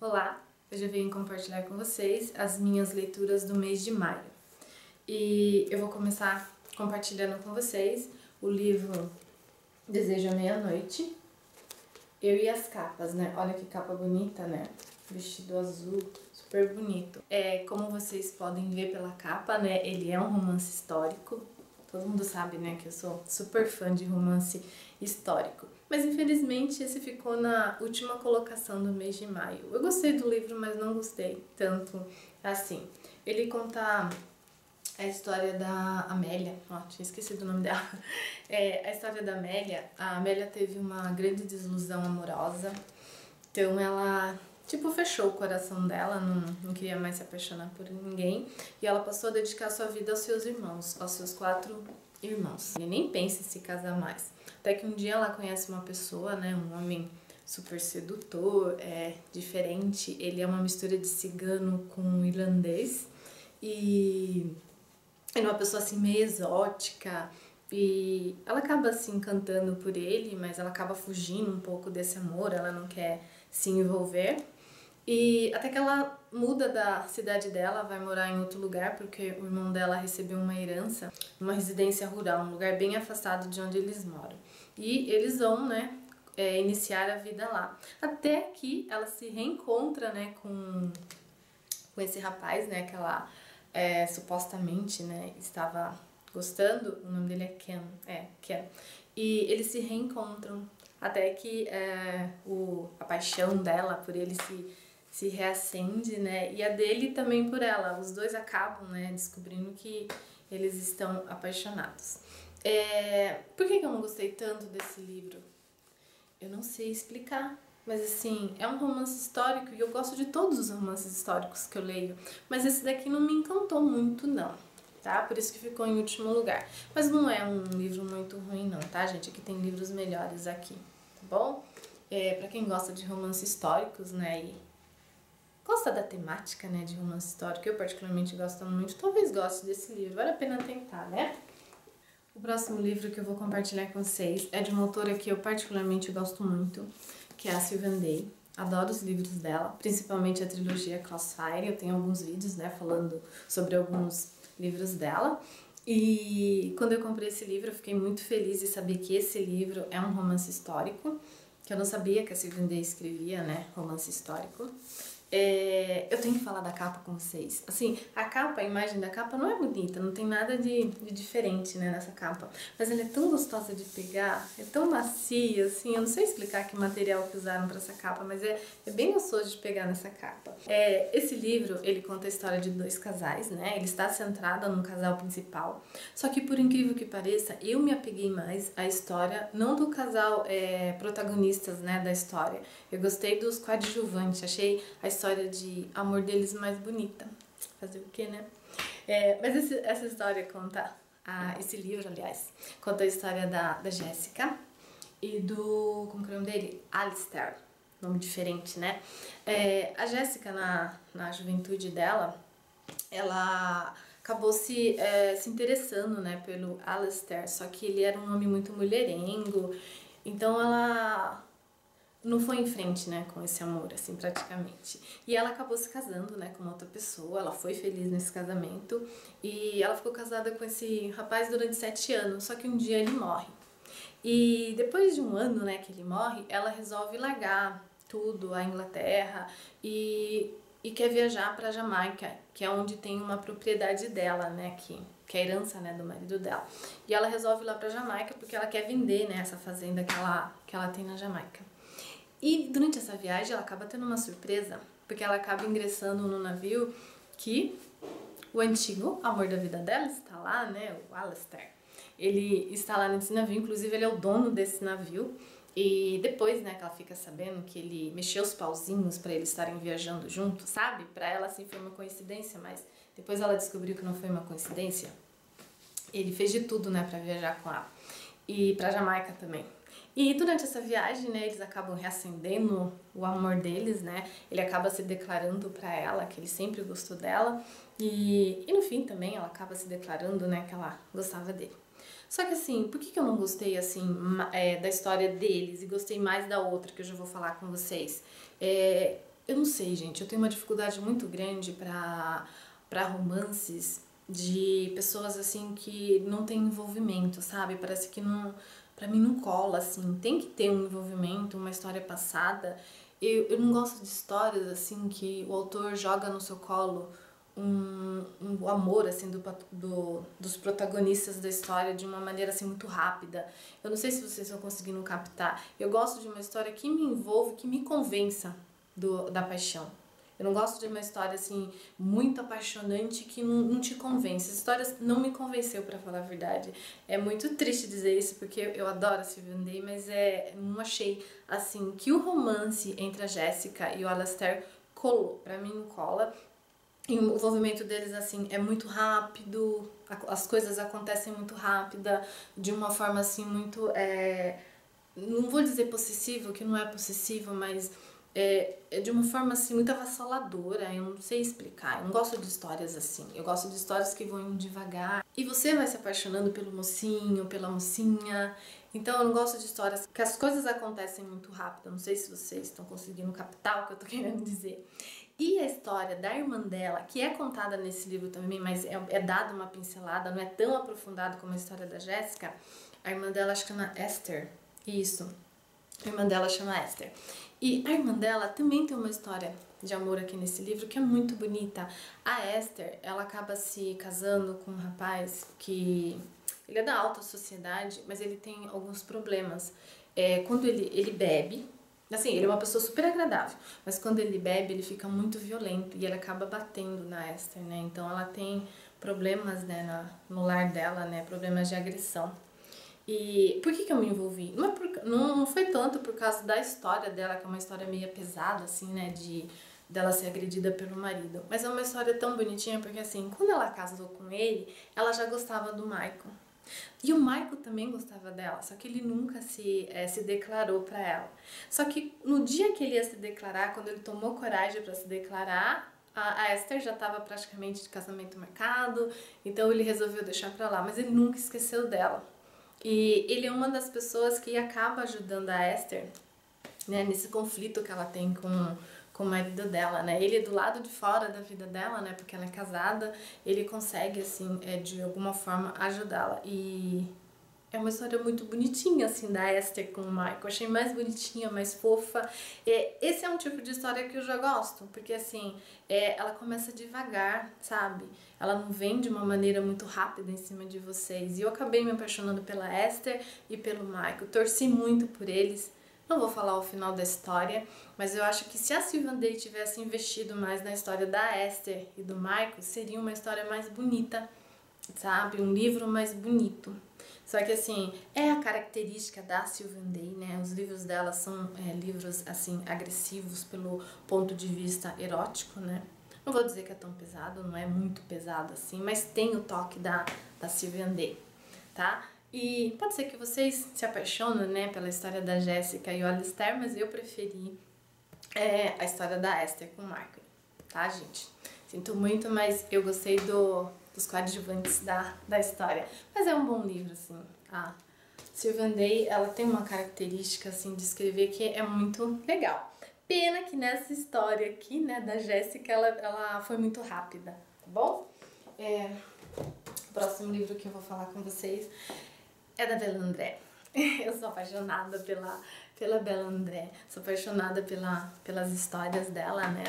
Olá, hoje eu venho compartilhar com vocês as minhas leituras do mês de maio. E eu vou começar compartilhando com vocês o livro Desejo à Meia-Noite. Eu e as capas, né? Olha que capa bonita, né? Vestido azul, super bonito. Como vocês podem ver pela capa, né? Ele é um romance histórico. Todo mundo sabe, né, que eu sou super fã de romance histórico. Mas infelizmente esse ficou na última colocação do mês de maio. Eu gostei do livro, mas não gostei tanto assim. Ele conta a história da Amélia. Ó, tinha esquecido o nome dela. A história da Amélia. A Amélia teve uma grande desilusão amorosa. Então ela, tipo, fechou o coração dela, não queria mais se apaixonar por ninguém. E ela passou a dedicar sua vida aos seus irmãos, aos seus 4 irmãos. Ele nem pensa em se casar mais. Até que um dia ela conhece uma pessoa, né, um homem super sedutor, diferente. Ele é uma mistura de cigano com irlandês. E é uma pessoa assim meio exótica. E ela acaba se encantando por ele, mas ela acaba fugindo um pouco desse amor, ela não quer se envolver. E até que ela muda da cidade dela, vai morar em outro lugar, porque o irmão dela recebeu uma herança, uma residência rural, um lugar bem afastado de onde eles moram. E eles vão, né, iniciar a vida lá. Até que ela se reencontra, né, com esse rapaz, né, que ela supostamente, né, estava gostando. O nome dele é Ken. Ken. E eles se reencontram. Até que a paixão dela por ele se reacende, né? E a dele também por ela. Os dois acabam, né, descobrindo que eles estão apaixonados. Por que eu não gostei tanto desse livro? Eu não sei explicar. Mas assim, é um romance histórico e eu gosto de todos os romances históricos que eu leio. Mas esse daqui não me encantou muito, não. Tá? Por isso que ficou em último lugar. Mas não é um livro muito ruim não, tá, gente? Aqui tem livros melhores aqui, tá bom? Pra quem gosta de romances históricos, né, e gosta da temática, né, de romance histórico, eu particularmente gosto muito, talvez goste desse livro, vale a pena tentar, né? O próximo livro que eu vou compartilhar com vocês é de uma autora que eu particularmente gosto muito, que é a Sylviane Day. Adoro os livros dela, principalmente a trilogia Crossfire. Eu tenho alguns vídeos, né, falando sobre alguns livros dela. E quando eu comprei esse livro, eu fiquei muito feliz de saber que esse livro é um romance histórico, que eu não sabia que a Sylviane Day escrevia, né, romance histórico. Eu tenho que falar da capa com vocês. Assim, a capa, a imagem da capa não é bonita, não tem nada de diferente, né, nessa capa. Mas ela é tão gostosa de pegar, é tão macia, assim, eu não sei explicar que material que usaram pra essa capa, mas é bem gostoso de pegar nessa capa. Esse livro, ele conta a história de 2 casais, né, ele está centrado num casal principal. Só que, por incrível que pareça, eu me apeguei mais à história, não do casal protagonistas, né, da história. Eu gostei dos coadjuvantes, achei a história de amor deles mais bonita. Fazer o que, né? Mas essa história conta, esse livro, aliás, conta a história da Jéssica e do, como que é o nome dele? Alistair, nome diferente, né? A Jéssica, na juventude dela, ela acabou se interessando, né, pelo Alistair, só que ele era um homem muito mulherengo, então ela não foi em frente, né, com esse amor, assim, praticamente. E ela acabou se casando, né, com outra pessoa, ela foi feliz nesse casamento, e ela ficou casada com esse rapaz durante 7 anos, só que um dia ele morre. E depois de um ano, né, que ele morre, ela resolve largar tudo, a Inglaterra, e quer viajar para Jamaica, que é onde tem uma propriedade dela, né, que é a herança, né, do marido dela. E ela resolve ir lá para Jamaica porque ela quer vender, né, essa fazenda que ela tem na Jamaica. E durante essa viagem ela acaba tendo uma surpresa, porque ela acaba ingressando no navio que o antigo amor da vida dela está lá, né, o Alistair. Ele está lá nesse navio, inclusive ele é o dono desse navio. E depois, né, que ela fica sabendo que ele mexeu os pauzinhos para eles estarem viajando juntos, sabe? Pra ela, assim, foi uma coincidência, mas depois ela descobriu que não foi uma coincidência. Ele fez de tudo, né, pra viajar com ela. E pra Jamaica também. E durante essa viagem, né, eles acabam reacendendo o amor deles, né? Ele acaba se declarando pra ela que ele sempre gostou dela. E no fim também ela acaba se declarando, né, que ela gostava dele. Só que assim, por que eu não gostei assim da história deles e gostei mais da outra que eu já vou falar com vocês? Eu não sei, gente, eu tenho uma dificuldade muito grande para romances de pessoas assim que não tem envolvimento, sabe? Parece que não, para mim não cola assim. Tem que ter um envolvimento, uma história passada. Eu não gosto de histórias assim que o autor joga no seu colo um amor assim dos protagonistas da história de uma maneira assim muito rápida. Eu não sei se vocês estão conseguindo captar. Eu gosto de uma história que me envolve, que me convença da paixão. Eu não gosto de uma história assim muito apaixonante que não te convence. Essa história não me convenceu, para falar a verdade. É muito triste dizer isso porque eu adoro a Sylvian Day, mas não achei assim que o romance entre a Jéssica e o Alastair colou. Para mim não cola. E o envolvimento deles, assim, é muito rápido, as coisas acontecem muito rápida, de uma forma, assim, muito, não vou dizer possessivo, que não é possessivo, mas é de uma forma, assim, muito avassaladora, eu não sei explicar, eu não gosto de histórias assim, eu gosto de histórias que vão devagar, e você vai se apaixonando pelo mocinho, pela mocinha, então eu não gosto de histórias que as coisas acontecem muito rápido, eu não sei se vocês estão conseguindo captar o que eu tô querendo dizer. E a história da irmã dela, que é contada nesse livro também, mas é dada uma pincelada, não é tão aprofundado como a história da Jéssica, a irmã dela chama Esther, isso, a irmã dela chama Esther. E a irmã dela também tem uma história de amor aqui nesse livro que é muito bonita. A Esther, ela acaba se casando com um rapaz que ele é da alta sociedade, mas ele tem alguns problemas. Quando ele bebe, assim, ele é uma pessoa super agradável, mas quando ele bebe, ele fica muito violento e ele acaba batendo na Esther, né? Então ela tem problemas, né, no lar dela, né, problemas de agressão. E por que eu me envolvi? Não foi tanto por causa da história dela, que é uma história meio pesada, assim, né, dela ser agredida pelo marido. Mas é uma história tão bonitinha, porque assim, quando ela casou com ele, ela já gostava do Michael. E o Michael também gostava dela, só que ele nunca se declarou pra ela. Só que no dia que ele ia se declarar, quando ele tomou coragem pra se declarar, a Esther já estava praticamente de casamento marcado, então ele resolveu deixar pra lá, mas ele nunca esqueceu dela. E ele é uma das pessoas que acaba ajudando a Esther, né, nesse conflito que ela tem com o marido dela, né? Ele é do lado de fora da vida dela, né, porque ela é casada, ele consegue, assim, de alguma forma ajudá-la. E é uma história muito bonitinha, assim, da Esther com o Michael. Eu achei mais bonitinha, mais fofa. Esse é um tipo de história que eu já gosto, porque, assim, ela começa devagar, sabe? Ela não vem de uma maneira muito rápida em cima de vocês. E eu acabei me apaixonando pela Esther e pelo Michael. Torci muito por eles. Não vou falar o final da história, mas eu acho que se a Sylvian Day tivesse investido mais na história da Esther e do Michael, seria uma história mais bonita, sabe? Um livro mais bonito. Só que assim, é a característica da Sylvian Day, né? Os livros dela são livros assim agressivos pelo ponto de vista erótico, né? Não vou dizer que é tão pesado, não é muito pesado assim, mas tem o toque da Sylvian Day, tá? E pode ser que vocês se apaixonem, né, pela história da Jéssica e o Alastair, mas eu preferi a história da Esther com o Michael, tá, gente? Sinto muito, mas eu gostei dos coadjuvantes da história. Mas é um bom livro, assim. A Sylvian Day, ela tem uma característica, assim, de escrever que é muito legal. Pena que nessa história aqui, né, da Jéssica, ela foi muito rápida, tá bom? O próximo livro que eu vou falar com vocês é da Bella André. Eu sou apaixonada pela Bella André, sou apaixonada pelas histórias dela, né,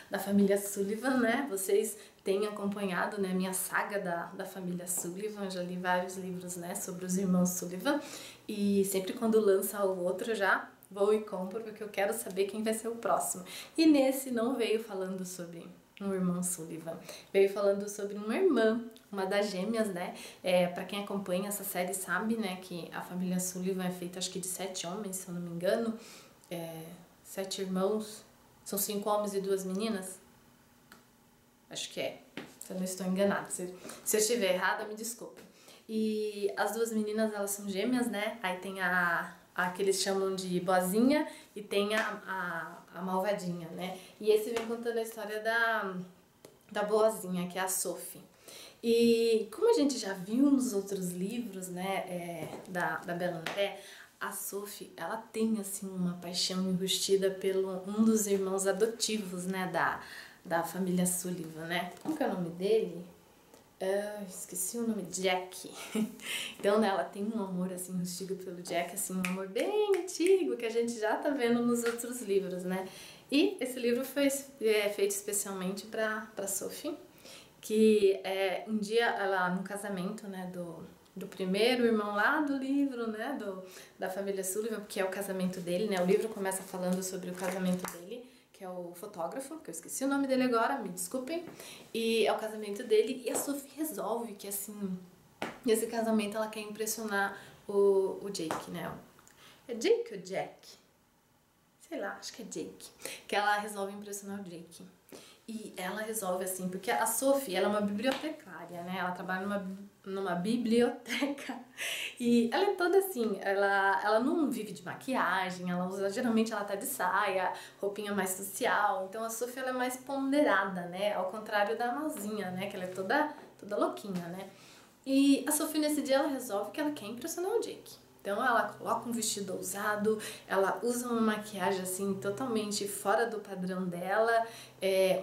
da família Sullivan, né, vocês têm acompanhado, né, minha saga da família Sullivan, eu já li vários livros, né, sobre os irmãos Sullivan, e sempre quando lança o outro já vou e compro, porque eu quero saber quem vai ser o próximo. E nesse não veio falando sobre um irmão Sullivan, veio falando sobre uma irmã, uma das gêmeas, né? Pra quem acompanha essa série sabe, né, que a família Sullivan é feita acho que de 7 homens, se eu não me engano, 7 irmãos, são 5 homens e 2 meninas? Acho que se eu não estou enganada, se eu estiver errada, me desculpe. E as 2 meninas, elas são gêmeas, né? Aí tem a que eles chamam de boazinha e tem a malvadinha, né? E esse vem contando a história da boazinha, que é a Sophie. E como a gente já viu nos outros livros, né, da Bela André, a Sophie, ela tem, assim, uma paixão enrustida pelo um dos irmãos adotivos, né, da família Sullivan, né? Como que é o nome dele? Esqueci o nome, Jack. Então, né, ela tem um amor, assim, enrustido pelo Jack, assim, um amor bem antigo, que a gente já tá vendo nos outros livros, né? E esse livro foi feito especialmente pra Sophie, que um dia ela, no casamento, né, do primeiro irmão lá do livro, né, da família Sullivan, que é o casamento dele, né, o livro começa falando sobre o casamento dele, que é o fotógrafo, que eu esqueci o nome dele agora, me desculpem, e é o casamento dele, e a Sophie resolve que, assim, nesse casamento ela quer impressionar o Jake, né, é Jake ou Jack? Sei lá, acho que é Jake, que ela resolve impressionar o Jake. E ela resolve assim, porque a Sophie, ela é uma bibliotecária, né? Ela trabalha numa biblioteca. E ela é toda assim, ela não vive de maquiagem, ela usa, geralmente ela tá de saia, roupinha mais social. Então a Sophie, ela é mais ponderada, né? Ao contrário da Amazinha, né? Que ela é toda louquinha, né? E a Sophie, nesse dia, ela resolve que ela quer impressionar o Jake. Então ela coloca um vestido ousado, ela usa uma maquiagem assim totalmente fora do padrão dela,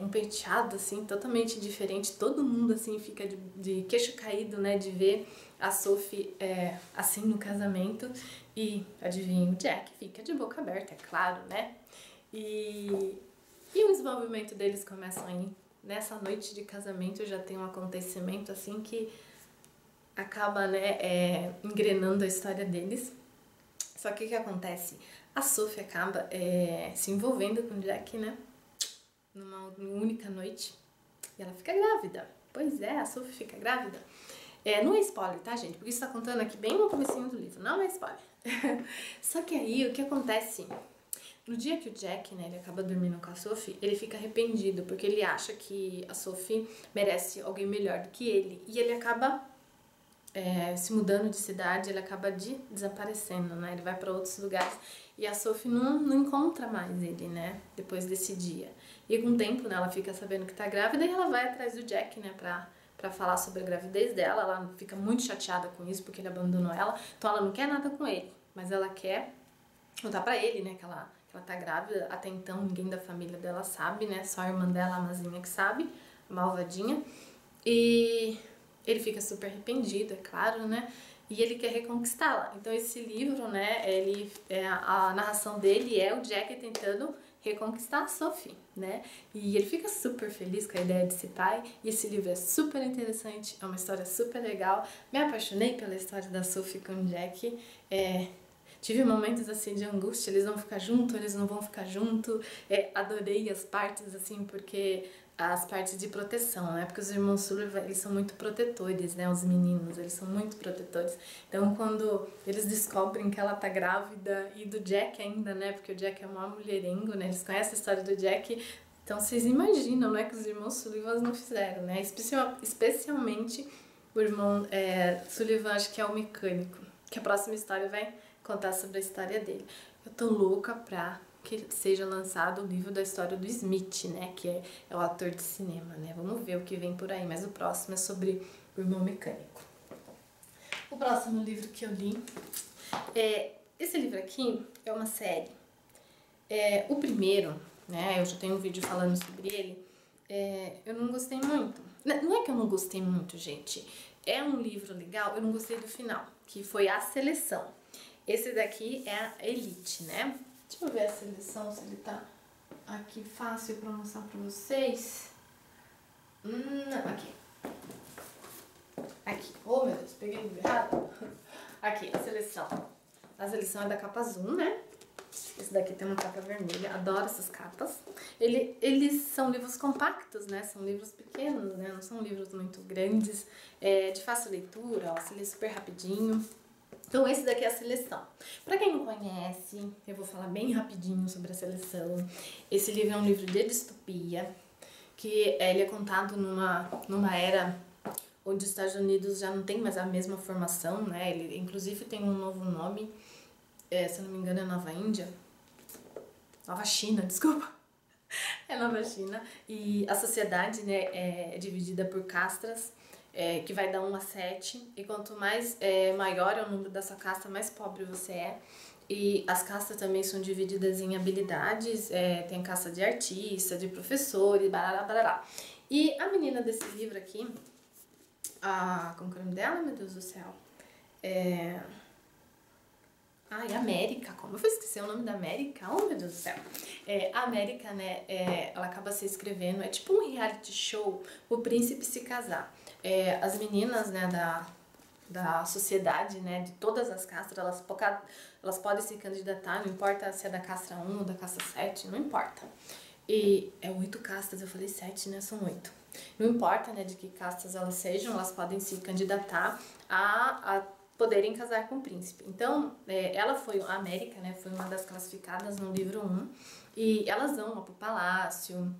um penteado assim totalmente diferente. Todo mundo assim fica de queixo caído, né, de ver a Sophie assim no casamento. E adivinha, o Jack fica de boca aberta, é claro, né? E o desenvolvimento deles começam aí. Nessa noite de casamento já tem um acontecimento assim que acaba, né, engrenando a história deles. Só que o que acontece? A Sophie acaba se envolvendo com o Jack, né, numa única noite, e ela fica grávida. Pois é, a Sophie fica grávida. Não é spoiler, tá, gente? Porque isso tá contando aqui bem no comecinho do livro, não é spoiler. Só que aí, o que acontece? No dia que o Jack, né, ele acaba dormindo com a Sophie, ele fica arrependido, porque ele acha que a Sophie merece alguém melhor do que ele. E ele acaba se mudando de cidade, ele acaba desaparecendo, né? Ele vai para outros lugares e a Sophie não encontra mais ele, né? Depois desse dia. E com o tempo, né, ela fica sabendo que tá grávida e ela vai atrás do Jack, né, pra falar sobre a gravidez dela. Ela fica muito chateada com isso porque ele abandonou ela. Então ela não quer nada com ele, mas ela quer contar pra ele, né, que ela tá grávida. Até então ninguém da família dela sabe, né? Só a irmã dela, a Amazinha, que sabe, a malvadinha. E ele fica super arrependido, é claro, né? E ele quer reconquistá-la. Então esse livro, né, a narração dele é o Jack tentando reconquistar a Sophie, né? E ele fica super feliz com a ideia de ser pai. E esse livro é super interessante, é uma história super legal. Me apaixonei pela história da Sophie com o Jack. Tive momentos assim de angústia, eles vão ficar juntos, eles não vão ficar juntos. Adorei as partes assim, porque as partes de proteção, né? Porque os irmãos Sullivan, eles são muito protetores, né? Os meninos, eles são muito protetores. Então, quando eles descobrem que ela tá grávida, e do Jack ainda, né? Porque o Jack é uma mulherengo, né? Eles conhecem a história do Jack. Então, vocês imaginam, né? Que os irmãos Sullivan não fizeram, né? Especialmente o irmão Sullivan, acho que é o mecânico. Que a próxima história vai contar sobre a história dele. Eu tô louca pra que seja lançado o livro da história do Smith, né, que é o ator de cinema, né, vamos ver o que vem por aí, mas o próximo é sobre o irmão mecânico. O próximo livro que eu li, esse livro aqui é uma série. O primeiro, né, eu já tenho um vídeo falando sobre ele, eu não gostei muito. Não é que eu não gostei muito, gente, é um livro legal, eu não gostei do final, que foi A Seleção. Esse daqui é a Elite, né? Deixa eu ver a seleção, se ele tá aqui fácil pra mostrar pra vocês. Aqui. Aqui. Oh, meu Deus, peguei o livro errado. Aqui, a seleção. A seleção é da capa azul, né? Esse daqui tem uma capa vermelha. Adoro essas capas. Eles são livros compactos, né? São livros pequenos, né? Não são livros muito grandes. De fácil leitura, ó. Se lê super rapidinho. Então esse daqui é a Seleção. Pra quem não conhece, eu vou falar bem rapidinho sobre a Seleção. Esse livro é um livro de distopia, que ele é contado numa era onde os Estados Unidos já não tem mais a mesma formação, né? Ele inclusive tem um novo nome, se eu não me engano é Nova Índia. Nova China, desculpa. É Nova China. E a sociedade, né, é dividida por castas. que vai dar 1 a 7, e quanto mais maior é o número da sua casta, mais pobre você é. E as castas também são divididas em habilidades, tem casta de artista, de professor e barará, barará. E a menina desse livro aqui, como que é o nome dela, meu Deus do céu? Ai, América, como eu vou esquecer o nome da América? Oh, meu Deus do céu. A América, né, ela acaba se inscrevendo, é tipo um reality show, o príncipe se casar. As meninas, né, da sociedade, né, de todas as castas, elas podem se candidatar, não importa se é da casta 1 ou da casta 7, não importa. E 8 castas, eu falei 7, né, são 8. Não importa, né, de que castas elas sejam, elas podem se candidatar a poderem casar com o príncipe. Então, a América, né, foi uma das classificadas no livro 1, e elas vão pro palácio,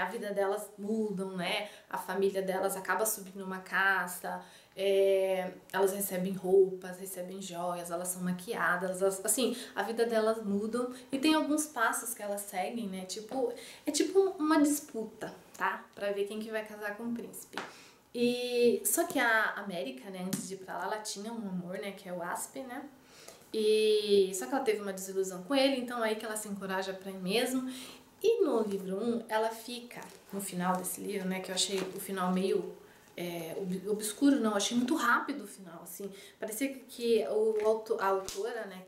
a vida delas mudam, né? A família delas acaba subindo uma casta, elas recebem roupas, recebem joias, elas são maquiadas, assim, a vida delas mudam e tem alguns passos que elas seguem, né? É tipo uma disputa, tá? Pra ver quem que vai casar com o príncipe. E só que a América, né, antes de ir pra lá, ela tinha um amor, né, que é o Aspen, né? E só que ela teve uma desilusão com ele, então aí que ela se encoraja pra ir mesmo. E no livro 1, ela fica, no final desse livro, né, que eu achei o final meio obscuro, não, achei muito rápido o final, assim, parecia que a autora, né,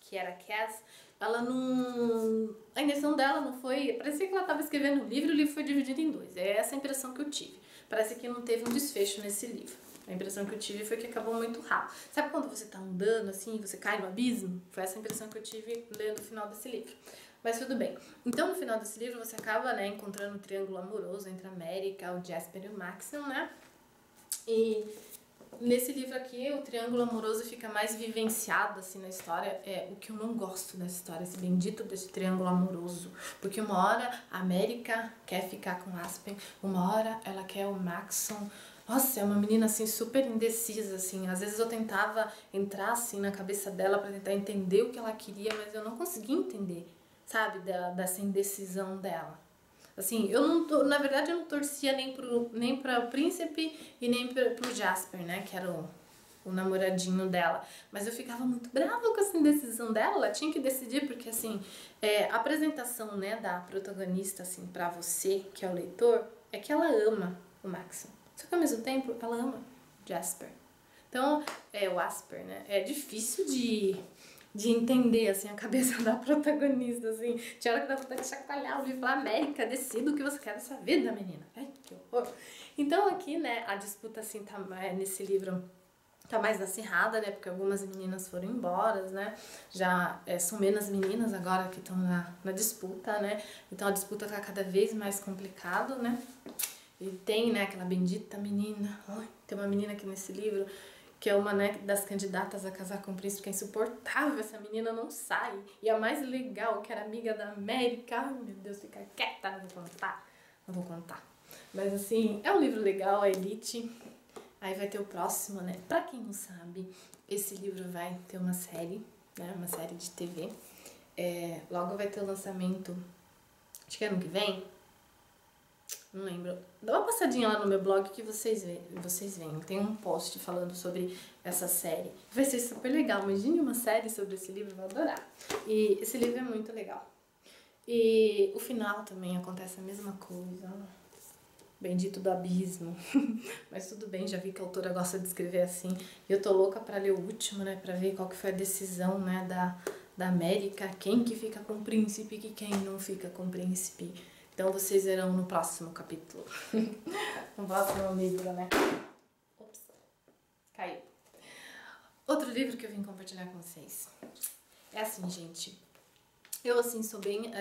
que era a Cass, ela não, a intenção dela não foi, parecia que ela estava escrevendo um livro e o livro foi dividido em 2, é essa a impressão que eu tive, parece que não teve um desfecho nesse livro. A impressão que eu tive foi que acabou muito rápido. Sabe quando você tá andando assim, você cai no abismo? Foi essa a impressão que eu tive lendo o final desse livro. Mas tudo bem. Então, no final desse livro, você acaba, né, encontrando um triângulo amoroso entre a América, o Jasper e o Maxon, né? E nesse livro aqui, o triângulo amoroso fica mais vivenciado, assim, na história. O que eu não gosto dessa história, esse bendito desse triângulo amoroso. Porque uma hora a América quer ficar com Aspen, uma hora ela quer o Maxon. Nossa, é uma menina, assim, super indecisa, assim. Às vezes eu tentava entrar, assim, na cabeça dela pra tentar entender o que ela queria, mas eu não conseguia entender, sabe, dessa indecisão dela. Assim, na verdade eu não torcia nem para o príncipe e nem pro Jasper, né, que era o namoradinho dela. Mas eu ficava muito brava com essa indecisão dela, ela tinha que decidir, porque assim, a apresentação, né, da protagonista, assim, pra você, que é o leitor, é que ela ama o Maxon. Só que ao mesmo tempo, ela ama o Jasper. Então, o Asper, né, é difícil de entender, assim, a cabeça da protagonista, assim. Tinha hora que dá vontade de chacoalhar o livro e falar, América, decida o que você quer dessa vida, menina. Ai, que horror. Então aqui, né, a disputa, assim, nesse livro tá mais acirrada, né, porque algumas meninas foram embora, né, já são menos meninas agora que estão na disputa, né, então a disputa tá cada vez mais complicado, né, e tem, né, aquela bendita menina, tem uma menina aqui nesse livro que é uma, né, das candidatas a casar com o príncipe, que é insuportável, essa menina não sai. E a mais legal, que era amiga da América, ai meu Deus, fica quieta, não vou contar. Mas assim, é um livro legal, a Elite. Aí vai ter o próximo, né? Pra quem não sabe, esse livro vai ter uma série, né, uma série de TV. Logo vai ter o lançamento, acho que é ano que vem. Não lembro. Dá uma passadinha lá no meu blog que vocês veem. Tem um post falando sobre essa série. Vai ser super legal. Imagine uma série sobre esse livro, eu vou adorar. E esse livro é muito legal. E o final também acontece a mesma coisa. Bendito do abismo. Mas tudo bem, já vi que a autora gosta de escrever assim. E eu tô louca pra ler o último, né? Pra ver qual que foi a decisão, né, da América. Quem que fica com o príncipe e quem não fica com o príncipe. Então vocês verão no próximo capítulo. No próximo livro, né? Ops, caiu. Outro livro que eu vim compartilhar com vocês. É assim, gente. Eu, assim, sou bem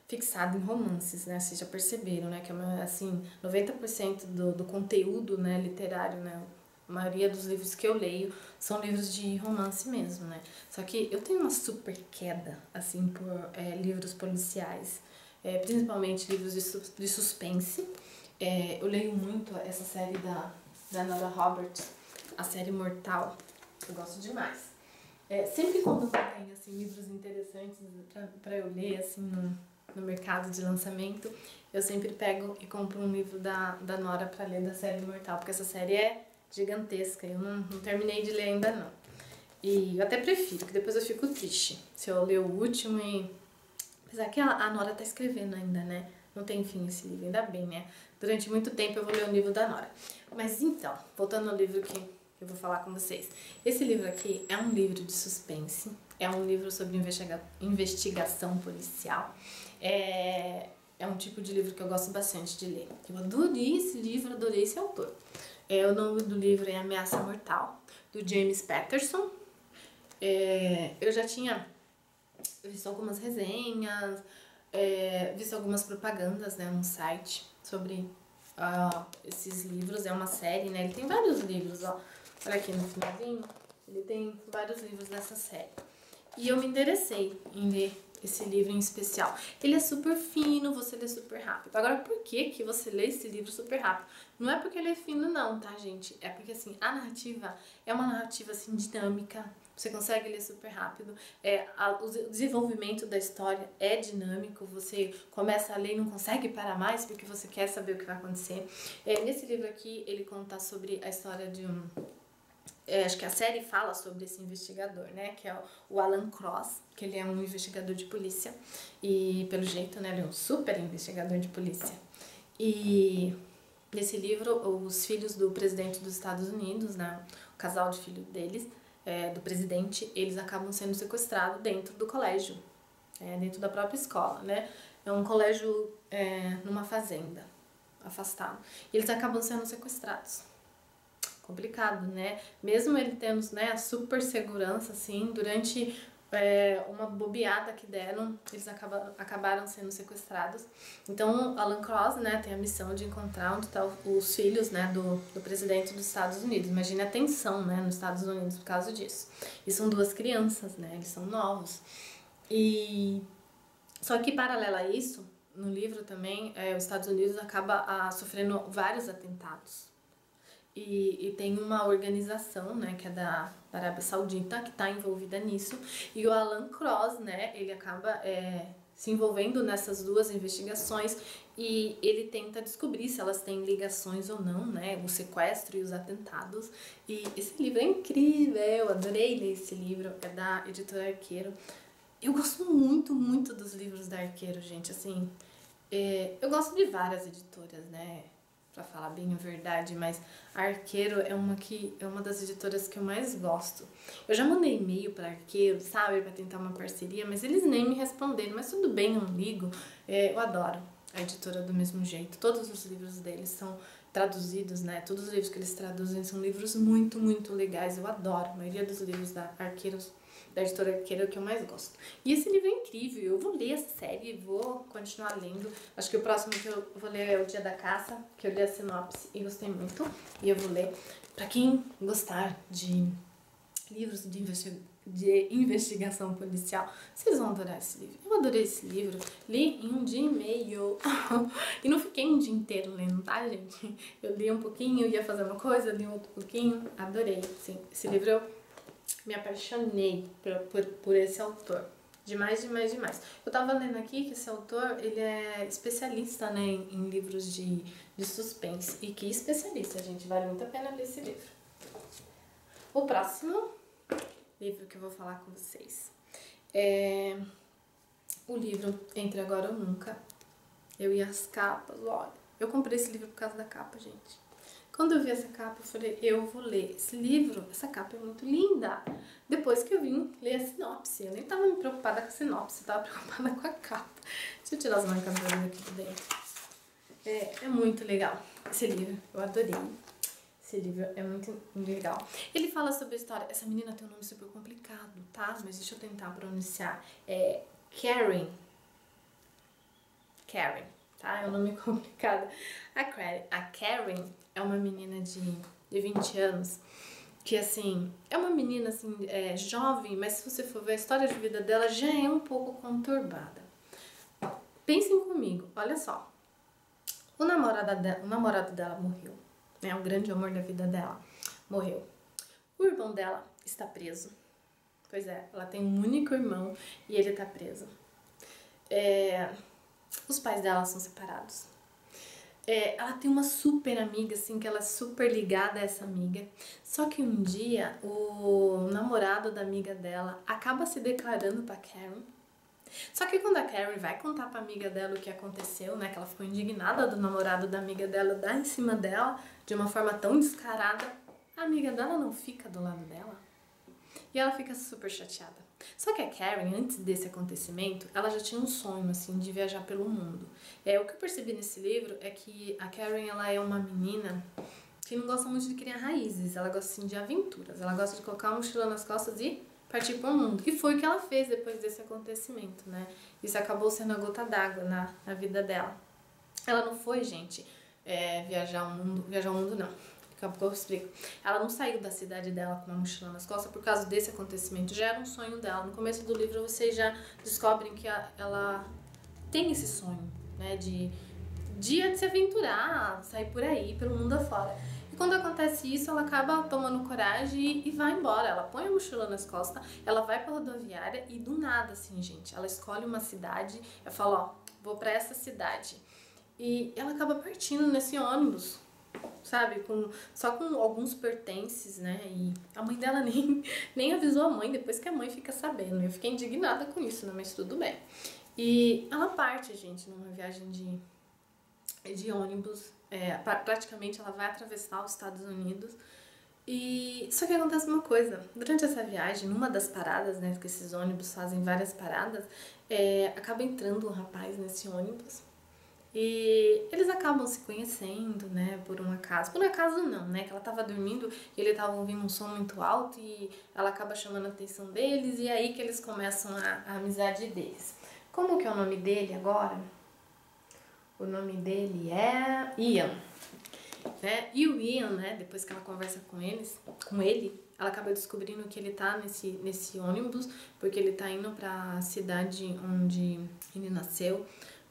fixada em romances, né? Vocês já perceberam, né? Que, assim, 90% do conteúdo, né, literário, né? A maioria dos livros que eu leio são livros de romance mesmo, né? Só que eu tenho uma super queda, assim, por livros policiais. Principalmente livros de suspense. Eu leio muito essa série da Nora Roberts, a série Mortal. Eu gosto demais. Sempre quando tem assim, livros interessantes pra eu ler assim, no mercado de lançamento, eu sempre pego e compro um livro da Nora pra ler da série Imortal, porque essa série é gigantesca, eu não terminei de ler ainda não. E eu até prefiro, que depois eu fico triste se eu ler o último e... Apesar que a Nora tá escrevendo ainda, né? Não tem fim esse livro, ainda bem, né? Durante muito tempo eu vou ler o livro da Nora. Mas então, voltando ao livro que eu vou falar com vocês. Esse livro aqui é um livro de suspense, é um livro sobre investigação policial. É um tipo de livro que eu gosto bastante de ler. Eu adorei esse livro, adorei esse autor. O nome do livro é Ameaça Mortal, do James Patterson. Eu já tinha visto algumas resenhas, visto algumas propagandas, né, no site sobre esses livros. É uma série, né? Ele tem vários livros, ó. Olha aqui no finalzinho, ele tem vários livros dessa série. E eu me interessei em ler esse livro em especial. Ele é super fino, você lê super rápido. Agora, por que você lê esse livro super rápido? Não é porque ele é fino não, tá, gente? É porque, assim, a narrativa é uma narrativa, assim, dinâmica. Você consegue ler super rápido. O desenvolvimento da história é dinâmico. Você começa a ler e não consegue parar mais porque você quer saber o que vai acontecer. Nesse livro aqui, ele conta sobre a história de um... acho que a série fala sobre esse investigador, né, que é o Alan Cross, que ele é um investigador de polícia, e pelo jeito, né, ele é um super investigador de polícia. E nesse livro, os filhos do presidente dos Estados Unidos, né, o casal de filhos deles, do presidente, eles acabam sendo sequestrados dentro do colégio, dentro da própria escola, né, é um colégio numa fazenda, afastado, e eles acabam sendo sequestrados. Complicado, né? Mesmo ele tendo, né, a super segurança, assim, durante uma bobeada que deram, eles acabaram sendo sequestrados. Então, Alan Cross, né, tem a missão de encontrar onde estão os filhos, né, do presidente dos Estados Unidos. Imagina a tensão, né, nos Estados Unidos por causa disso. E são duas crianças, né, eles são novos. E só que, paralelo a isso, no livro também, os Estados Unidos acaba sofrendo vários atentados. E tem uma organização, né, que é da Arábia Saudita, que está envolvida nisso. E o Alan Cross, né, ele acaba se envolvendo nessas duas investigações e ele tenta descobrir se elas têm ligações ou não, né, o sequestro e os atentados. E esse livro é incrível, eu adorei ler esse livro, é da editora Arqueiro. Eu gosto muito, muito dos livros da Arqueiro, gente, assim, eu gosto de várias editoras, né, pra falar bem a verdade, mas a Arqueiro é uma das editoras que eu mais gosto. Eu já mandei e-mail pra Arqueiro, sabe, pra tentar uma parceria, mas eles nem me responderam, mas tudo bem, eu não ligo. Eu adoro a editora do mesmo jeito. Todos os livros deles são traduzidos, né, todos os livros que eles traduzem são livros muito, muito legais, eu adoro. A maioria dos livros da Arqueiros, da editora Arqueiro, é o que eu mais gosto. E esse livro é incrível, eu vou ler essa série, vou continuar lendo. Acho que o próximo que eu vou ler é O Dia da Caça, que eu li a sinopse e gostei muito. E eu vou ler. Pra quem gostar de livros de investigação policial, vocês vão adorar esse livro. Eu adorei esse livro, li em um dia e meio. E não fiquei um dia inteiro lendo, tá, gente? Eu li um pouquinho, ia fazer uma coisa, li outro pouquinho. Adorei, sim. Esse livro eu me apaixonei por esse autor. Demais, demais, demais. Eu tava lendo aqui que esse autor, ele é especialista, né, em livros de suspense. E que especialista, gente. Vale muito a pena ler esse livro. O próximo livro que eu vou falar com vocês é o livro Entre Agora ou Nunca. Eu e as capas, olha. Eu comprei esse livro por causa da capa, gente. Quando eu vi essa capa, eu falei, eu vou ler esse livro. Essa capa é muito linda. Depois que eu vim ler a sinopse, eu nem tava me preocupada com a sinopse, eu tava preocupada com a capa. Deixa eu tirar as marcadoras aqui de dentro. É muito legal esse livro, eu adorei. Esse livro é muito legal. Ele fala sobre a história. Essa menina tem um nome super complicado, tá? Mas deixa eu tentar pronunciar. É Karen. Karen, tá? É um nome complicado. A Karen é uma menina de 20 anos que, assim, é uma menina, assim, jovem, mas se você for ver a história de vida dela, já é um pouco conturbada. Pensem comigo, olha só. O namorado dela morreu, né? O grande amor da vida dela morreu. O irmão dela está preso. Pois é, ela tem um único irmão e ele tá preso. os pais dela são separados. Ela tem uma super amiga, assim, que ela é super ligada a essa amiga. Só que um dia, o namorado da amiga dela acaba se declarando pra Karen. Só que quando a Karen vai contar pra amiga dela o que aconteceu, né, que ela ficou indignada do namorado da amiga dela dar em cima dela de uma forma tão descarada, a amiga dela não fica do lado dela. E ela fica super chateada. Só que a Karen, antes desse acontecimento, ela já tinha um sonho, assim, de viajar pelo mundo. O que eu percebi nesse livro é que a Karen, ela é uma menina que não gosta muito de criar raízes. Ela gosta, assim, de aventuras. Ela gosta de colocar uma mochila nas costas e partir pro mundo. E foi o que ela fez depois desse acontecimento, né? Isso acabou sendo a gota d'água na vida dela. Ela não foi, gente, viajar o mundo não. Daqui a pouco eu explico. Ela não saiu da cidade dela com uma mochila nas costas por causa desse acontecimento. Já era um sonho dela. No começo do livro vocês já descobrem que ela tem esse sonho, né? De se aventurar, sair por aí, pelo mundo afora. E quando acontece isso, ela acaba tomando coragem e vai embora. Ela põe a mochila nas costas, ela vai pra rodoviária e do nada, assim, gente, ela escolhe uma cidade, ela fala, ó, vou pra essa cidade. E ela acaba partindo nesse ônibus, sabe, só com alguns pertences, né, e a mãe dela nem avisou a mãe, depois que a mãe fica sabendo. Eu fiquei indignada com isso, né, mas tudo bem. E ela parte, gente, numa viagem de ônibus, praticamente ela vai atravessar os Estados Unidos. E só que acontece uma coisa, durante essa viagem, numa das paradas, né, que esses ônibus fazem várias paradas, acaba entrando um rapaz nesse ônibus. E eles acabam se conhecendo, né, por um acaso. Por um acaso não, né, que ela tava dormindo e ele tava ouvindo um som muito alto e ela acaba chamando a atenção deles e é aí que eles começam a amizade deles. Como que é o nome dele agora? O nome dele é Ian, né? E o Ian, né, depois que ela conversa com ele, ela acaba descobrindo que ele tá nesse ônibus porque ele tá indo pra cidade onde ele nasceu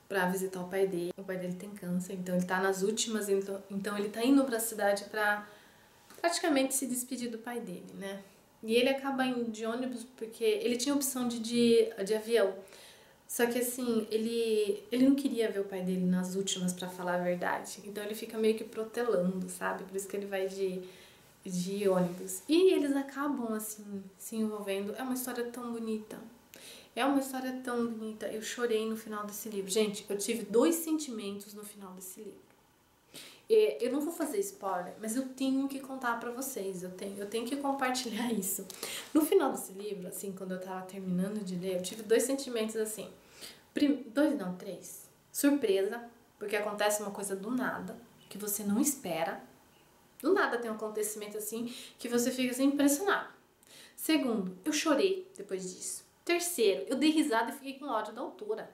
pra visitar o pai dele. O pai dele tem câncer, então ele tá nas últimas, então ele tá indo pra cidade pra praticamente se despedir do pai dele, né? E ele acaba indo de ônibus porque ele tinha a opção de avião. Só que assim, ele não queria ver o pai dele nas últimas, pra falar a verdade. Então ele fica meio que protelando, sabe? Por isso que ele vai de ônibus. E eles acabam assim, se envolvendo. É uma história tão bonita. É uma história tão bonita. Eu chorei no final desse livro. Gente, eu tive 2 sentimentos no final desse livro. Eu não vou fazer spoiler, mas eu tenho que contar pra vocês. Eu tenho que compartilhar isso. No final desse livro, assim, quando eu tava terminando de ler, eu tive 2 sentimentos assim. 2 não, 3. Surpresa, porque acontece uma coisa do nada, que você não espera. Do nada tem um acontecimento assim, que você fica assim, impressionado. Segundo, eu chorei depois disso. Terceiro, eu dei risada e fiquei com ódio da autora.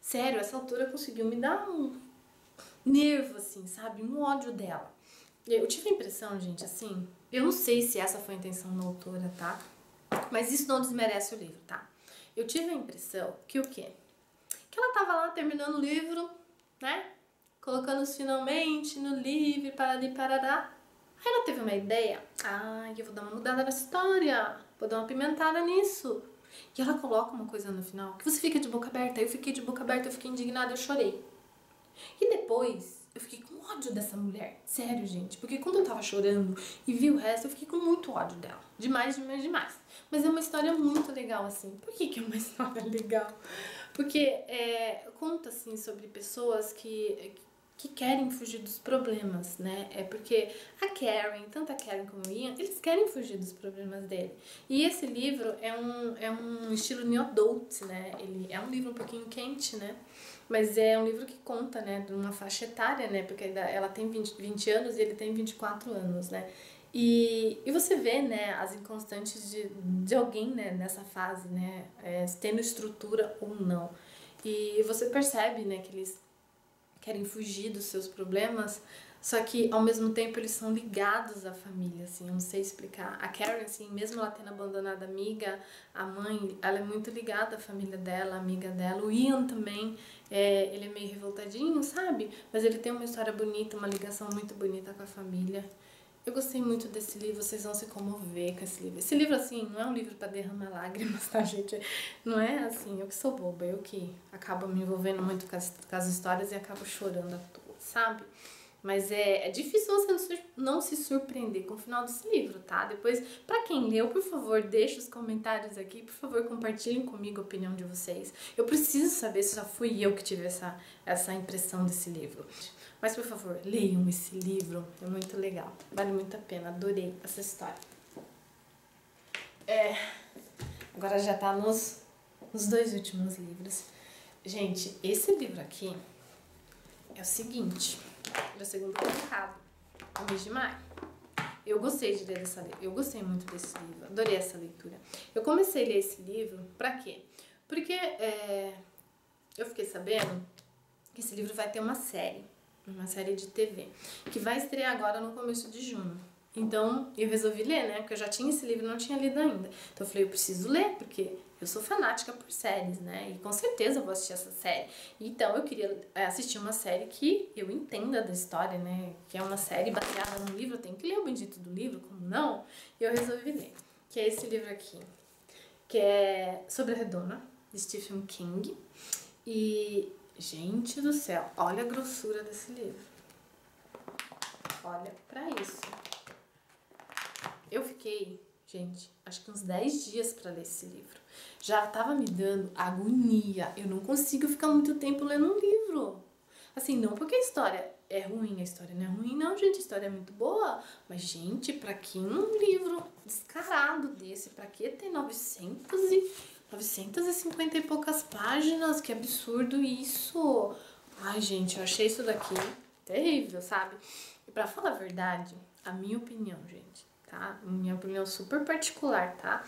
Sério, essa autora conseguiu me dar um nervo, assim, sabe? Um ódio dela. Eu tive a impressão, gente, assim, eu não sei se essa foi a intenção da autora, tá? Mas isso não desmerece o livro, tá? Eu tive a impressão que o quê? Que ela tava lá terminando o livro, né? Colocando os finalmente no livro, parará. Aí ela teve uma ideia. Eu vou dar uma mudada nessa história. Vou dar uma pimentada nisso. E ela coloca uma coisa no final que você fica de boca aberta. Eu fiquei de boca aberta, eu fiquei indignada, eu chorei. E depois eu fiquei com ódio dessa mulher. Sério, gente. Porque quando eu tava chorando e vi o resto, eu fiquei com muito ódio dela. Demais, demais, demais. Mas é uma história muito legal, assim. Por que é uma história legal? Porque conta, assim, sobre pessoas que querem fugir dos problemas, né? Porque a Karen, tanto a Karen como o Ian, eles querem fugir dos problemas dele. E esse livro é um estilo new adult, né? Ele é um livro um pouquinho quente, né? Mas é um livro que conta, né, de uma faixa etária, né? Porque ela tem 20 anos e ele tem 24 anos, né? E você vê, né, as inconstantes de alguém, né, nessa fase, né? Tendo estrutura ou não. E você percebe, né, que eles querem fugir dos seus problemas, só que ao mesmo tempo eles são ligados à família, assim, eu não sei explicar. A Karen, assim, mesmo ela tendo abandonado a amiga, a mãe, ela é muito ligada à família dela, à amiga dela. O Ian também, ele é meio revoltadinho, sabe? Mas ele tem uma história bonita, uma ligação muito bonita com a família. Eu gostei muito desse livro, vocês vão se comover com esse livro. Esse livro, assim, não é um livro pra derramar lágrimas, tá, gente? Não é assim, eu que sou boba, eu que acabo me envolvendo muito com as histórias e acabo chorando à toa, sabe? Mas é difícil você não se surpreender com o final desse livro, tá? Depois, pra quem leu, por favor, deixe os comentários aqui. Por favor, compartilhem comigo a opinião de vocês. Eu preciso saber se já fui eu que tive essa impressão desse livro. Mas, por favor, leiam esse livro. É muito legal. Vale muito a pena. Adorei essa história. Agora já tá nos 2 últimos livros. Gente, esse livro aqui é o seguinte... do segundo colocado, o mês de maio. Eu gostei de ler eu gostei muito desse livro, adorei essa leitura. Eu comecei a ler esse livro pra quê? Porque eu fiquei sabendo que esse livro vai ter uma série de TV, que vai estrear agora no começo de junho. Então, eu resolvi ler, né? Porque eu já tinha esse livro e não tinha lido ainda. Então, eu falei, eu preciso ler, porque eu sou fanática por séries, né? E com certeza eu vou assistir essa série. Então, eu queria assistir uma série que eu entenda da história, né? Que é uma série baseada num livro, eu tenho que ler o bendito do livro, como não? E eu resolvi ler. Que é esse livro aqui, que é Sobre a Redoma, de Stephen King. E, gente do céu, olha a grossura desse livro. Olha pra isso. Eu fiquei, gente, acho que uns 10 dias pra ler esse livro. Já tava me dando agonia. Eu não consigo ficar muito tempo lendo um livro. Assim, não porque a história é ruim, a história não é ruim, não, gente. A história é muito boa. Mas, gente, pra que um livro descarado desse? Pra que ter 950 e poucas páginas? Que absurdo isso! Ai, gente, eu achei isso daqui terrível, sabe? E pra falar a verdade, a minha opinião, gente, tá? Minha opinião super particular, tá?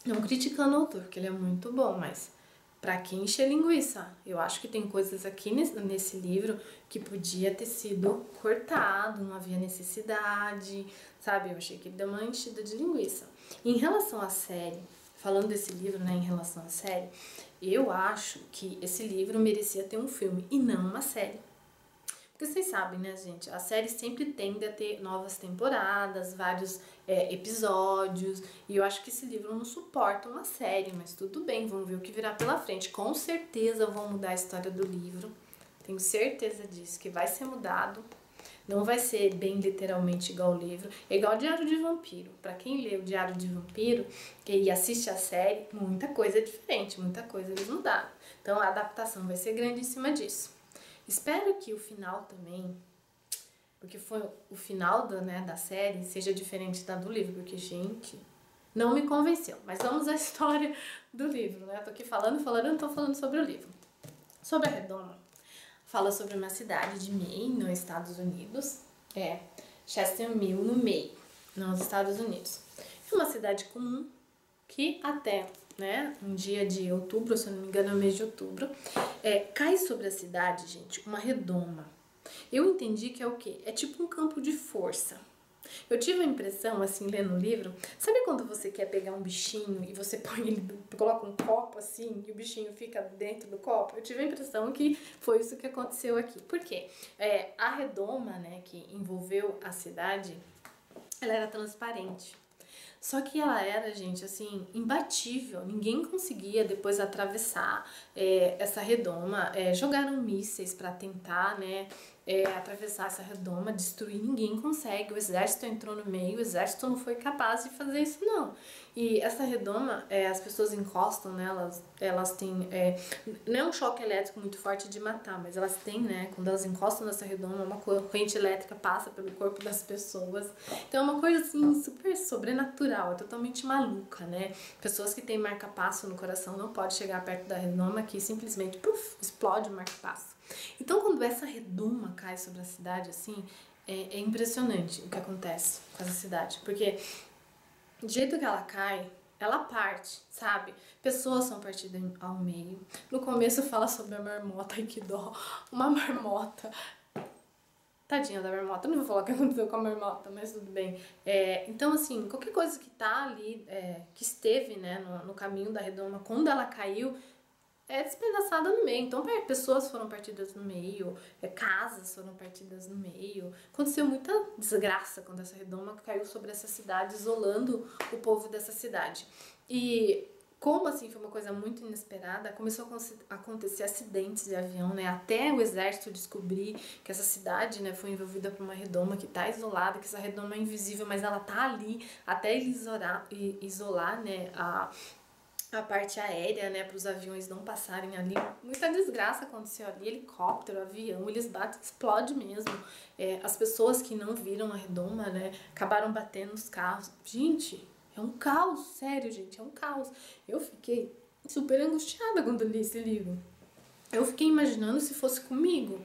Não criticando o autor, porque ele é muito bom, mas pra quem encher linguiça, eu acho que tem coisas aqui nesse livro que podia ter sido cortado, não havia necessidade, sabe? Eu achei que ele deu uma enchida de linguiça. Em relação à série, falando desse livro, né, em relação à série, eu acho que esse livro merecia ter um filme e não uma série. Porque vocês sabem, né, gente? A série sempre tende a ter novas temporadas, vários episódios. E eu acho que esse livro não suporta uma série, mas tudo bem, vamos ver o que virá pela frente. Com certeza vão mudar a história do livro. Tenho certeza disso, que vai ser mudado. Não vai ser bem literalmente igual o livro. É igual o Diário de Vampiro. Pra quem lê o Diário de Vampiro e assiste a série, muita coisa é diferente, muita coisa eles mudaram. Então a adaptação vai ser grande em cima disso. Espero que o final também, porque foi o final da série, seja diferente da do livro, porque, gente, não me convenceu. Mas vamos à história do livro, né? Eu tô aqui falando, não tô falando sobre o livro. Sobre a Redoma, fala sobre uma cidade de Maine, nos Estados Unidos. Chester Mill, no Maine, nos Estados Unidos. É uma cidade comum que até, né, um dia de outubro, se eu não me engano é o mês de outubro, cai sobre a cidade, gente, uma redoma. Eu entendi que é o quê? É tipo um campo de força. Eu tive a impressão, assim, lendo o livro, sabe quando você quer pegar um bichinho e você põe ele, coloca um copo assim e o bichinho fica dentro do copo? Eu tive a impressão que foi isso que aconteceu aqui. Por quê? A redoma, né, que envolveu a cidade, ela era transparente. Só que ela era, gente, assim, imbatível. Ninguém conseguia depois atravessar essa redoma. Jogaram mísseis para tentar, né, atravessar essa redoma, destruir. Ninguém consegue. O exército entrou no meio, o exército não foi capaz de fazer isso, não. E essa redoma, as pessoas encostam nelas, elas têm... não é um choque elétrico muito forte de matar, mas elas têm, né, quando elas encostam nessa redoma, uma corrente elétrica passa pelo corpo das pessoas. Então é uma coisa, assim, super sobrenatural, é totalmente maluca, né? Pessoas que têm marca-passo no coração não podem chegar perto da redoma, que simplesmente, puf, explode o marca-passo. Então, quando essa redoma cai sobre a cidade, assim, é impressionante o que acontece com essa cidade, porque do jeito que ela cai, ela parte, sabe? Pessoas são partidas ao meio. No começo fala sobre a marmota, ai que dó, uma marmota. Tadinha da marmota, não vou falar o que aconteceu com a marmota, mas tudo bem. Então, assim, qualquer coisa que tá ali, que esteve, né, no caminho da redoma, quando ela caiu, é despedaçada no meio. Então pessoas foram partidas no meio, casas foram partidas no meio. Aconteceu muita desgraça quando essa redoma caiu sobre essa cidade, isolando o povo dessa cidade. E como assim foi uma coisa muito inesperada, começou a acontecer acidentes de avião, né? Até o exército descobrir que essa cidade, né, foi envolvida por uma redoma que tá isolada, que essa redoma é invisível, mas ela tá ali até ele isolar, né, a parte aérea, né, para os aviões não passarem ali. Muita desgraça aconteceu ali, helicóptero, avião, eles batem, explode mesmo. As pessoas que não viram a redoma, né, acabaram batendo nos carros. Gente, é um caos, sério, gente, é um caos. Eu fiquei super angustiada quando li esse livro. Eu fiquei imaginando se fosse comigo.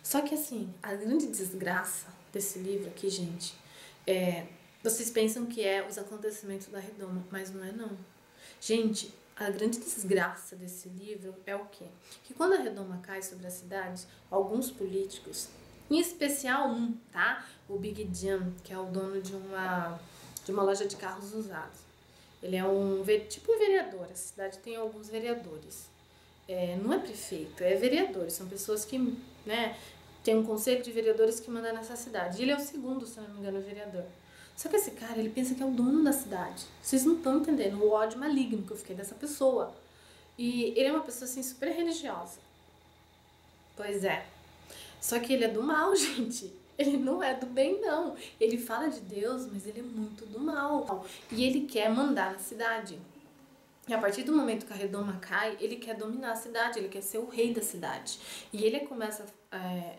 Só que assim, a grande desgraça desse livro aqui, gente, vocês pensam que é os acontecimentos da redoma, mas não é não. Gente, a grande desgraça desse livro é o quê? Que quando a redoma cai sobre as cidades, alguns políticos, em especial um, tá? O Big Jim, que é o dono de uma loja de carros usados. Ele é tipo um vereador, a cidade tem alguns vereadores. Não é prefeito, é vereadores, são pessoas que, né, tem um conselho de vereadores que manda nessa cidade. E ele é o segundo, se não me engano, vereador. Só que esse cara, ele pensa que é o dono da cidade. Vocês não estão entendendo o ódio maligno que eu fiquei dessa pessoa. E ele é uma pessoa, assim, super religiosa. Pois é. Só que ele é do mal, gente. Ele não é do bem, não. Ele fala de Deus, mas ele é muito do mal. E ele quer mandar na cidade. E a partir do momento que a redoma cai, ele quer dominar a cidade, ele quer ser o rei da cidade. E ele começa a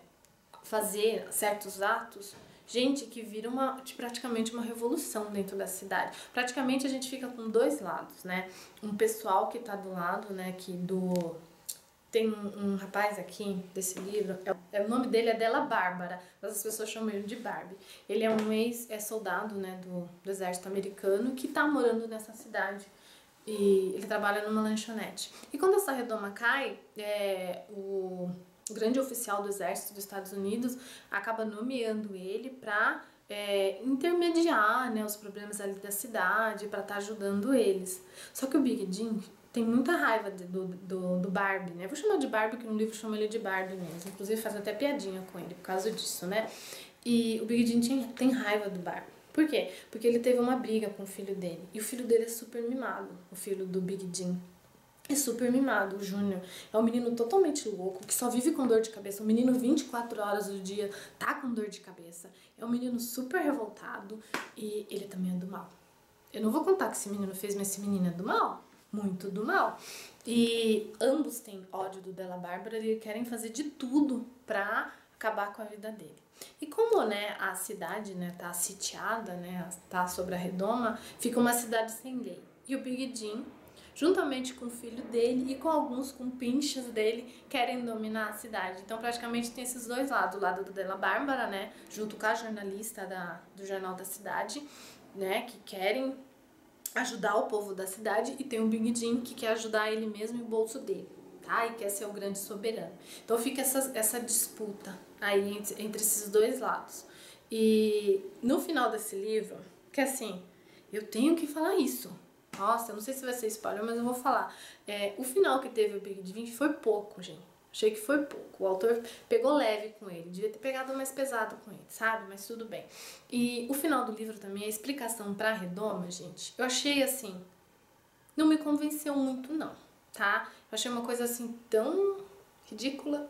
fazer certos atos, gente, que vira praticamente uma revolução dentro da cidade. Praticamente a gente fica com dois lados, né? Um pessoal que tá do lado, né, tem um rapaz aqui desse livro, o nome dele é Della Barbara, mas as pessoas chamam ele de Barbie. Ele é um ex-soldado, né, do exército americano que tá morando nessa cidade. E ele trabalha numa lanchonete. E quando essa redoma cai, o grande oficial do exército dos Estados Unidos acaba nomeando ele para intermediar, né, os problemas ali da cidade, para estar ajudando eles. Só que o Big Jim tem muita raiva do Barbie, né? Eu vou chamar de Barbie, porque no livro chama ele de Barbie mesmo. Inclusive faz até piadinha com ele por causa disso, né? E o Big Jim tem raiva do Barbie. Por quê? Porque ele teve uma briga com o filho dele. E o filho dele é super mimado, o filho do Big Jim. É super mimado, o Júnior. É um menino totalmente louco, que só vive com dor de cabeça. Um menino 24 horas do dia tá com dor de cabeça. É um menino super revoltado e ele também é do mal. Eu não vou contar o que esse menino fez, mas esse menino é do mal. Muito do mal. E ambos têm ódio do Della Barbara e querem fazer de tudo pra acabar com a vida dele. E como, né, a cidade, né, tá sitiada, né, tá sobre a redoma, fica uma cidade sem lei. E o Big Jim, juntamente com o filho dele e com alguns compinches dele, querem dominar a cidade. Então, praticamente tem esses dois lados. O lado do Della Barbara, né, junto com a jornalista do Jornal da Cidade, né, que querem ajudar o povo da cidade, e tem o Big Jim que quer ajudar ele mesmo e o bolso dele, tá? E quer ser o grande soberano. Então fica essa disputa aí entre esses dois lados. E no final desse livro, que assim, eu tenho que falar isso. Nossa, eu não sei se vai ser spoiler, mas eu vou falar. O final que teve o Big Jim foi pouco, gente. Achei que foi pouco. O autor pegou leve com ele. Devia ter pegado mais pesado com ele, sabe? Mas tudo bem. E o final do livro também, a explicação pra redoma, gente, eu achei assim, não me convenceu muito não, tá? Eu achei uma coisa assim tão ridícula.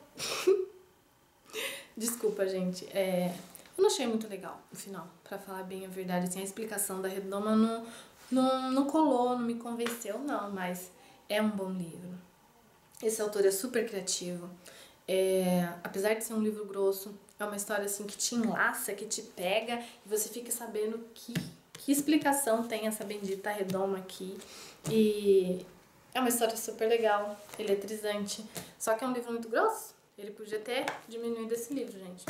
Desculpa, gente. Eu não achei muito legal o final, pra falar bem a verdade. Assim, a explicação da redoma não colou, não me convenceu não, mas é um bom livro. Esse autor é super criativo. Apesar de ser um livro grosso, é uma história assim que te enlaça, que te pega e você fica sabendo que explicação tem essa bendita redoma aqui. E é uma história super legal, eletrizante. Só que é um livro muito grosso. Ele podia ter diminuído esse livro, gente.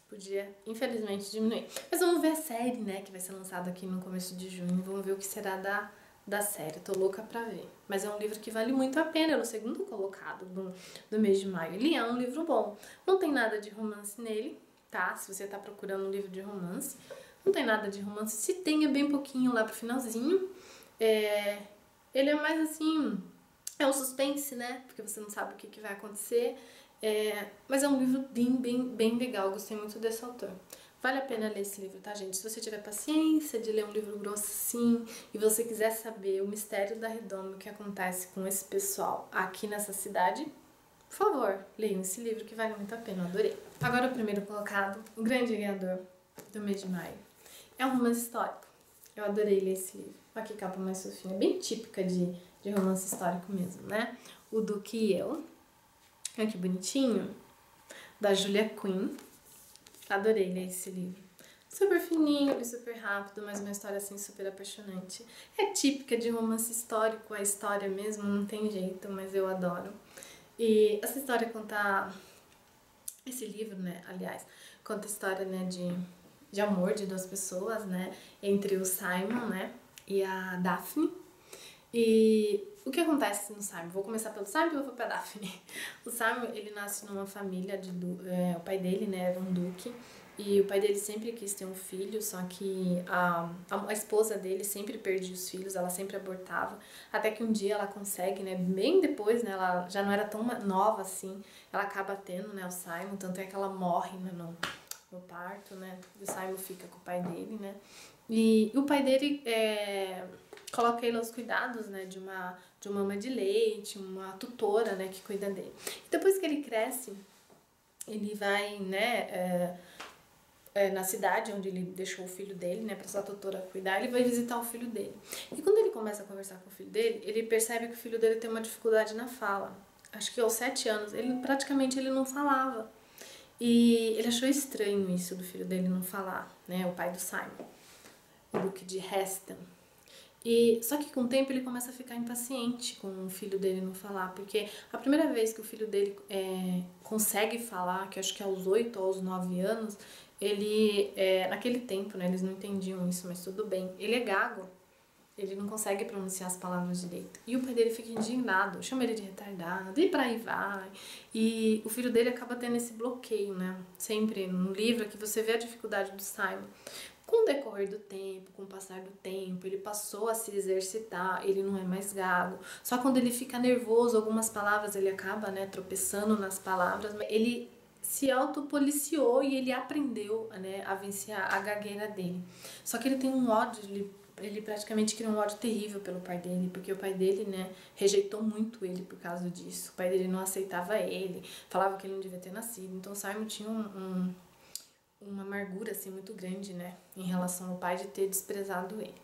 Podia, infelizmente, diminuir. Mas vamos ver a série, né, que vai ser lançada aqui no começo de junho. Vamos ver o que será da série, tô louca pra ver. Mas é um livro que vale muito a pena, é o segundo colocado do mês de maio. Ele é um livro bom. Não tem nada de romance nele, tá? Se você tá procurando um livro de romance, não tem nada de romance. Se tem, é bem pouquinho lá pro finalzinho. Ele é mais assim, É um suspense, né? Porque você não sabe o que vai acontecer. Mas é um livro bem legal, gostei muito desse autor. Vale a pena ler esse livro, tá, gente? Se você tiver paciência de ler um livro grosso assim e você quiser saber o mistério da redoma, o que acontece com esse pessoal aqui nessa cidade, por favor, leiam esse livro que vale muito a pena, eu adorei. Agora o primeiro colocado, O Grande Ganhador, do mês de maio. É um romance histórico. Eu adorei ler esse livro. Olha que capa mais fofinha, bem típica de romance histórico mesmo, né? O Duque e Eu. Olha que bonitinho. Da Julia Quinn. Adorei ler esse livro. Super fininho e super rápido, mas uma história assim super apaixonante. É típica de romance histórico, a história mesmo, não tem jeito, mas eu adoro. E essa história conta... Esse livro, né, aliás, conta a história, né, de amor de duas pessoas, né, entre o Simon, né, e a Daphne. E o que acontece no Simon? Vou começar pelo Simon e vou pra Daphne. O Simon, ele nasce numa família o pai dele, né, era um duque. E o pai dele sempre quis ter um filho, só que a esposa dele sempre perdia os filhos, ela sempre abortava. Até que um dia ela consegue, né, bem depois, né, ela já não era tão nova assim, ela acaba tendo, né, o Simon, tanto é que ela morre, né, no parto, né, e o Simon fica com o pai dele, né. E o pai dele coloca ele aos cuidados, né, de uma mãe de leite, uma tutora, né, que cuida dele. E depois que ele cresce, ele vai, né, na cidade onde ele deixou o filho dele, né, pra essa tutora cuidar, ele vai visitar o filho dele. E quando ele começa a conversar com o filho dele, ele percebe que o filho dele tem uma dificuldade na fala. Acho que aos 7 anos, praticamente ele não falava. E ele achou estranho isso do filho dele não falar, né, o pai do Simon, o Duque de Heston. Só que com o tempo ele começa a ficar impaciente com o filho dele não falar, porque a primeira vez que o filho dele consegue falar, que acho que é aos 8 ou aos 9 anos, naquele tempo, né, eles não entendiam isso, mas tudo bem, ele é gago, ele não consegue pronunciar as palavras direito. E o pai dele fica indignado, chama ele de retardado, e pra aí vai. E o filho dele acaba tendo esse bloqueio, né, sempre no livro que você vê a dificuldade do Simon. Com o decorrer do tempo, com o passar do tempo, ele passou a se exercitar, ele não é mais gago. Só quando ele fica nervoso, algumas palavras ele acaba, né, tropeçando nas palavras, mas ele se autopoliciou e ele aprendeu, né, a vencer a gagueira dele. Só que ele tem um ódio, ele praticamente cria um ódio terrível pelo pai dele, porque o pai dele, né, rejeitou muito ele por causa disso. O pai dele não aceitava ele, falava que ele não devia ter nascido. Então Simon tinha uma amargura assim muito grande, né, em relação ao pai de ter desprezado ele.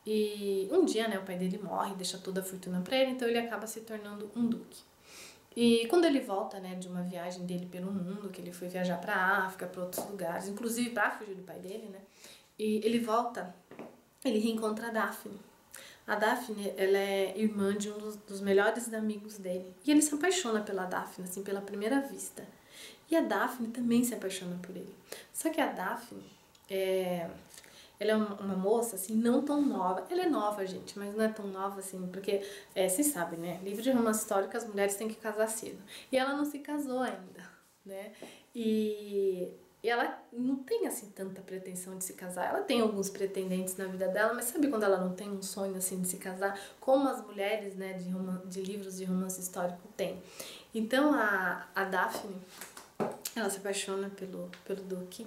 E um dia, né, o pai dele morre, deixa toda a fortuna pra ele, então ele acaba se tornando um duque. E quando ele volta, né, de uma viagem dele pelo mundo, que ele foi viajar pra África, pra outros lugares, inclusive pra fugir do pai dele, né, e ele volta, ele reencontra a Daphne. A Daphne, ela é irmã de um dos melhores amigos dele. E ele se apaixona pela Daphne, assim, pela primeira vista. E a Daphne também se apaixona por ele. Só que a Daphne, ela é uma moça, assim, não tão nova. Ela é nova, gente, mas não é tão nova, assim, porque, vocês sabem, né? Livro de romance histórico, as mulheres têm que casar cedo. E ela não se casou ainda, né? E ela não tem, assim, tanta pretensão de se casar. Ela tem alguns pretendentes na vida dela, mas sabe quando ela não tem um sonho, assim, de se casar? Como as mulheres, né, de livros de romance histórico têm. Então, a Daphne, ela se apaixona pelo Duque,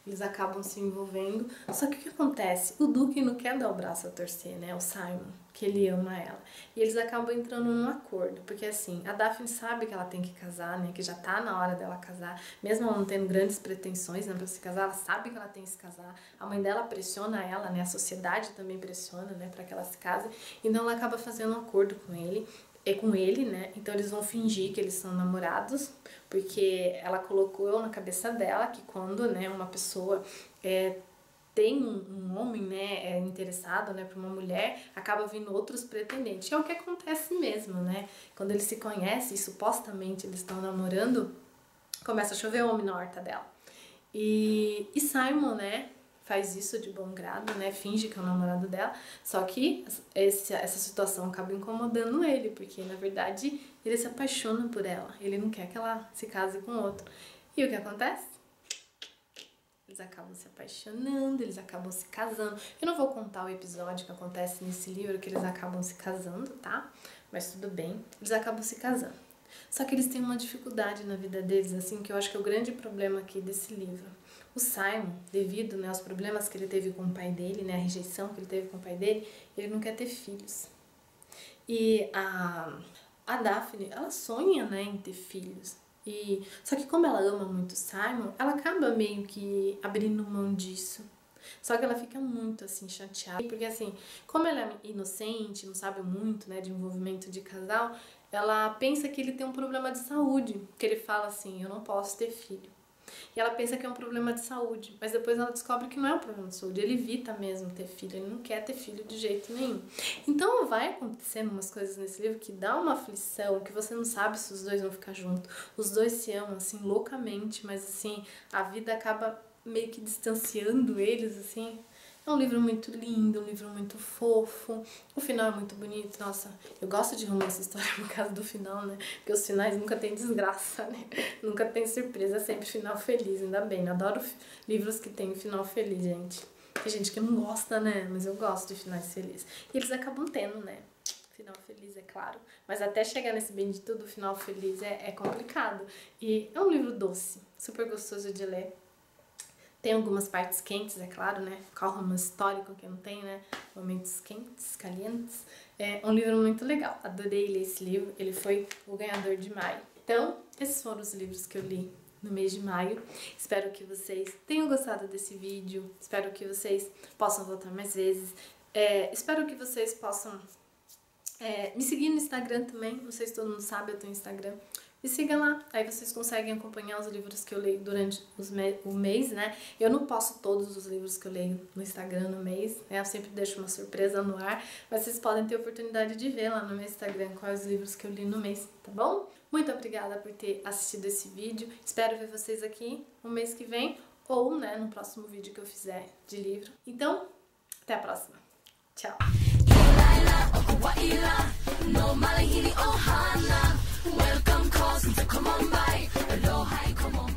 eles acabam se envolvendo. Só que o que acontece? O Duque não quer dar o braço a torcer, né? O Simon, que ele ama ela. E eles acabam entrando num acordo, porque assim, a Daphne sabe que ela tem que casar, né? Que já tá na hora dela casar, mesmo ela não tendo grandes pretensões, né, pra se casar, ela sabe que ela tem que se casar. A mãe dela pressiona ela, né? A sociedade também pressiona, né, pra que ela se case. Então ela acaba fazendo um acordo com ele. Com ele, né? Então eles vão fingir que eles são namorados, porque ela colocou na cabeça dela que quando, né, uma pessoa tem um homem, né, interessado, né, por uma mulher, acaba vindo outros pretendentes. E é o que acontece mesmo, né? Quando eles se conhecem e supostamente eles estão namorando, começa a chover homem na horta dela. E Simon, né, faz isso de bom grado, né, finge que é o namorado dela, só que essa situação acaba incomodando ele, porque na verdade ele se apaixona por ela, ele não quer que ela se case com outro. E o que acontece? eles acabam se apaixonando, eles acabam se casando. Eu não vou contar o episódio que acontece nesse livro que eles acabam se casando, tá? Mas tudo bem, eles acabam se casando. Só que eles têm uma dificuldade na vida deles, assim, que eu acho que é o grande problema aqui desse livro. O Simon, devido, né, aos problemas que ele teve com o pai dele, né, a rejeição que ele teve com o pai dele, ele não quer ter filhos. E a Daphne, ela sonha, né, em ter filhos. Só que como ela ama muito o Simon, ela acaba meio que abrindo mão disso. Só que ela fica muito, assim, chateada. Porque, assim, como ela é inocente, não sabe muito, né, de envolvimento de casal, ela pensa que ele tem um problema de saúde. Que ele fala assim, eu não posso ter filho. E ela pensa que é um problema de saúde, mas depois ela descobre que não é um problema de saúde, ele evita mesmo ter filho, ele não quer ter filho de jeito nenhum. Então vai acontecendo umas coisas nesse livro que dá uma aflição, que você não sabe se os dois vão ficar juntos. Os dois se amam, assim, loucamente, mas assim, a vida acaba meio que distanciando eles, assim. É um livro muito lindo, um livro muito fofo, o final é muito bonito, nossa, eu gosto de romance histórico por causa do final, né, porque os finais nunca tem desgraça, né, nunca tem surpresa, é sempre final feliz, ainda bem, eu adoro livros que tem final feliz, gente. Tem gente que não gosta, né, mas eu gosto de finais felizes, e eles acabam tendo, né, final feliz, é claro, mas até chegar nesse bendito do final feliz é complicado, e é um livro doce, super gostoso de ler. Tem algumas partes quentes, é claro, né? Qual romance histórico que não tem, né? Momentos quentes, calientes. É um livro muito legal. Adorei ler esse livro. Ele foi o ganhador de maio. Então, esses foram os livros que eu li no mês de maio. Espero que vocês tenham gostado desse vídeo. Espero que vocês possam voltar mais vezes. Espero que vocês possam me seguir no Instagram também. Não sei se todo mundo sabe, eu tenho Instagram. Me siga lá, aí vocês conseguem acompanhar os livros que eu leio durante o mês, né? Eu não posto todos os livros que eu leio no Instagram no mês, né? Eu sempre deixo uma surpresa no ar, mas vocês podem ter a oportunidade de ver lá no meu Instagram quais os livros que eu li no mês, tá bom? Muito obrigada por ter assistido esse vídeo, espero ver vocês aqui no mês que vem, ou, né, no próximo vídeo que eu fizer de livro. Então, até a próxima. Tchau! Welcome, cause come on by. Hello, hi, come on.